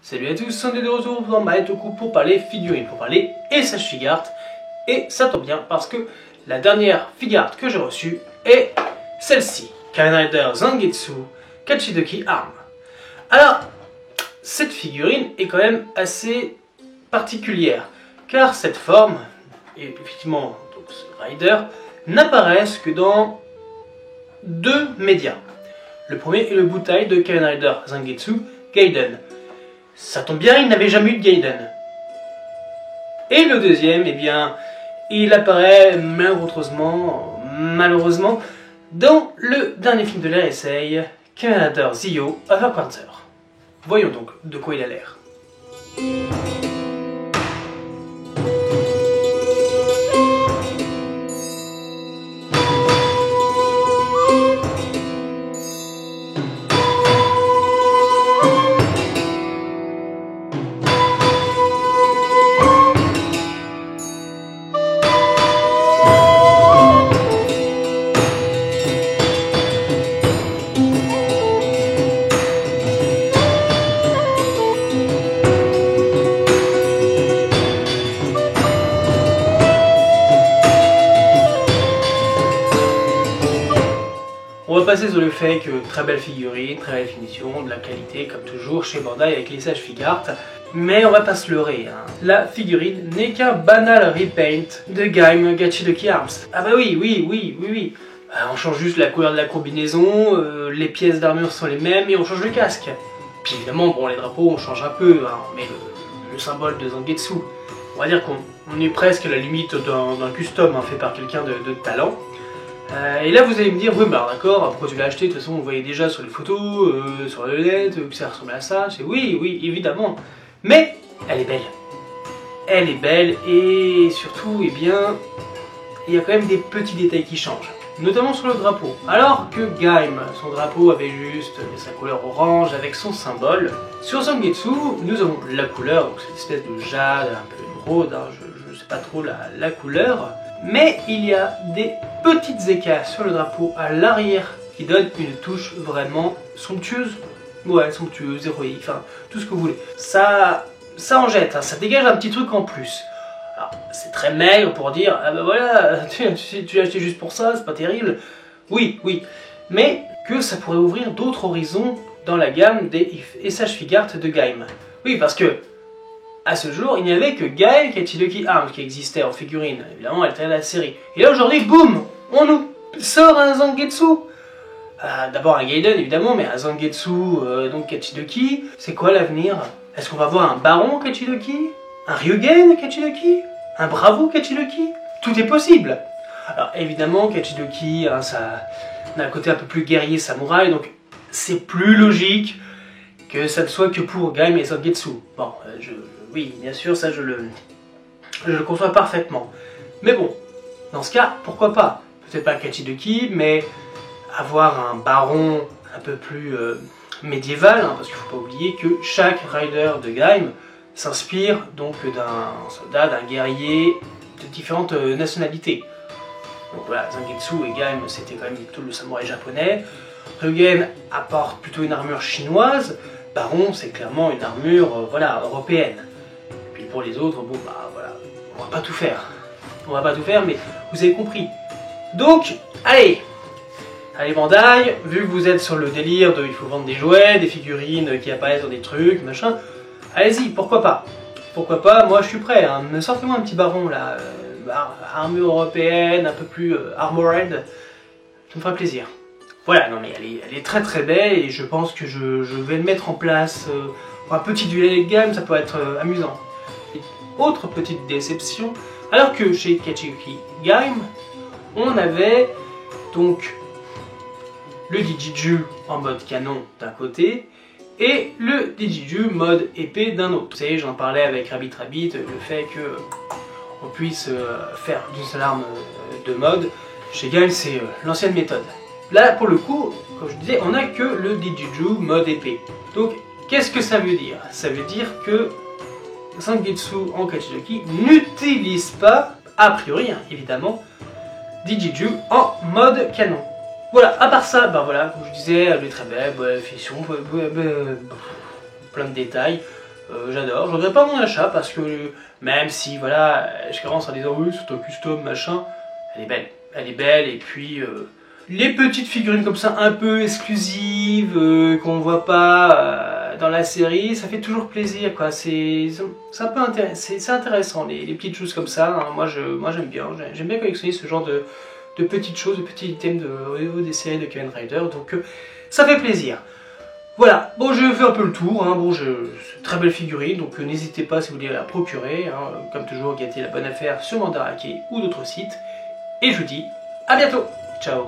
Salut à tous, on est de retour dans Maetoku pour parler figurines, pour parler SH Figart. Et ça tombe bien parce que la dernière Figart que j'ai reçue est celle-ci, Kamen Rider Zangetsu Kachidoki Arm. Alors, cette figurine est quand même assez particulière, car cette forme, et effectivement donc ce Rider, n'apparaissent que dans deux médias. Le premier est le Butai de Kamen Rider Zangetsu Gaiden. Ça tombe bien, il n'avait jamais eu de Gaiden. Et le deuxième, eh bien, il apparaît malheureusement, dans le dernier film de la RSA, Kamen Rider Zio Overquarter. Voyons donc de quoi il a l'air. On va passer sur le fait que très belle figurine, très belle finition, de la qualité comme toujours chez Bandai avec les SH Figart. Mais on va pas se leurrer, hein. La figurine n'est qu'un banal repaint de Gaim Kachidoki Arms. Ah bah oui. On change juste la couleur de la combinaison, les pièces d'armure sont les mêmes et on change le casque. Puis évidemment, bon, les drapeaux on change un peu, hein, mais le symbole de Zangetsu, on va dire qu'on est presque à la limite d'un custom hein, fait par quelqu'un de talent. Et là vous allez me dire, oui bah d'accord, pourquoi tu l'as acheté, de toute façon on voyait déjà sur les photos, sur le net, que ça ressemble à ça, c'est oui, évidemment. Mais elle est belle. Elle est belle et surtout, eh bien, il y a quand même des petits détails qui changent. Notamment sur le drapeau. Alors que Gaim, son drapeau avait juste sa couleur orange avec son symbole, sur Zangetsu, nous avons la couleur, donc cette espèce de jade, un peu émeraude, hein, je sais pas trop la couleur. Mais il y a des petites écailles sur le drapeau à l'arrière qui donnent une touche vraiment somptueuse. Ouais, somptueuse, héroïque, enfin tout ce que vous voulez. Ça en jette, hein, ça dégage un petit truc en plus. Alors c'est très maigre pour dire, ah ben voilà, tu l'as acheté juste pour ça, c'est pas terrible. Oui, mais que ça pourrait ouvrir d'autres horizons dans la gamme des SH Figart de Gaim. Oui, parce que à ce jour, il n'y avait que Gaim Kachidoki Arms qui existait en figurine. Évidemment, elle était à la série. Et là, aujourd'hui, boum, on nous sort un Zangetsu. D'abord un Gaiden, évidemment, mais un Zangetsu, donc Kachidoki. C'est quoi l'avenir? Est-ce qu'on va voir un Baron Kachidoki? Un Ryugen Kachidoki? Un Bravo Kachidoki? Tout est possible. Alors, évidemment, Kachidoki, hein, ça a un côté un peu plus guerrier samouraï, donc c'est plus logique que ça ne soit que pour Gaim et Zangetsu. Bon, oui, bien sûr, ça je le conçois parfaitement. Mais bon, dans ce cas, pourquoi pas? Peut-être pas Kachidoki, mais avoir un baron un peu plus médiéval, hein, parce qu'il ne faut pas oublier que chaque rider de Gaim s'inspire donc d'un soldat, d'un guerrier de différentes nationalités. Donc voilà, Zangetsu et Gaim, c'était quand même plutôt le samouraï japonais. Ryugen apporte plutôt une armure chinoise. Baron, c'est clairement une armure voilà, européenne. Et puis pour les autres, bon bah voilà, on va pas tout faire. On va pas tout faire, mais vous avez compris. Donc, allez Bandai, vu que vous êtes sur le délire de il faut vendre des jouets, des figurines qui apparaissent dans des trucs, machin, allez-y, pourquoi pas? Pourquoi pas, moi je suis prêt, hein. Sortez-moi un petit baron là, armure européenne, un peu plus armored, ça me fera plaisir. Voilà, non mais elle est très très belle et je pense que je vais le mettre en place pour un petit duel de gamme, ça peut être amusant. Et autre petite déception, alors que chez Kachidoki Gaim, on avait donc le Dijiju en mode canon d'un côté et le Dijiju mode épée d'un autre. Vous savez, j'en parlais avec Rabbit, le fait que on puisse faire d'une seule arme de mode. Chez Gaim, c'est l'ancienne méthode. Là, pour le coup, comme je disais, on n'a que le Dijiju mode épée. Donc, qu'est-ce que ça veut dire? Ça veut dire que Zangetsu en Kachidoki n'utilise pas, a priori, hein, évidemment, Dijiju en mode canon. Voilà, à part ça, ben voilà, comme je disais, elle est très belle, finition, plein de détails. J'adore, je regrette pas mon achat parce que même si voilà, je commence en disant oui c'est un custom machin, elle est belle et puis les petites figurines comme ça un peu exclusives qu'on voit pas dans la série, ça fait toujours plaisir quoi, c'est un peu c'est intéressant les petites choses comme ça, hein. Moi j'aime bien, j'aime bien collectionner ce genre de petites choses, de petits items au niveau des séries de Kamen Rider, donc ça fait plaisir. Voilà, bon je fais un peu le tour, hein. Bon c'est une très belle figurine, donc n'hésitez pas si vous voulez la procurer, hein. Comme toujours, gâtez la bonne affaire sur Mandarake ou d'autres sites, et je vous dis à bientôt, ciao.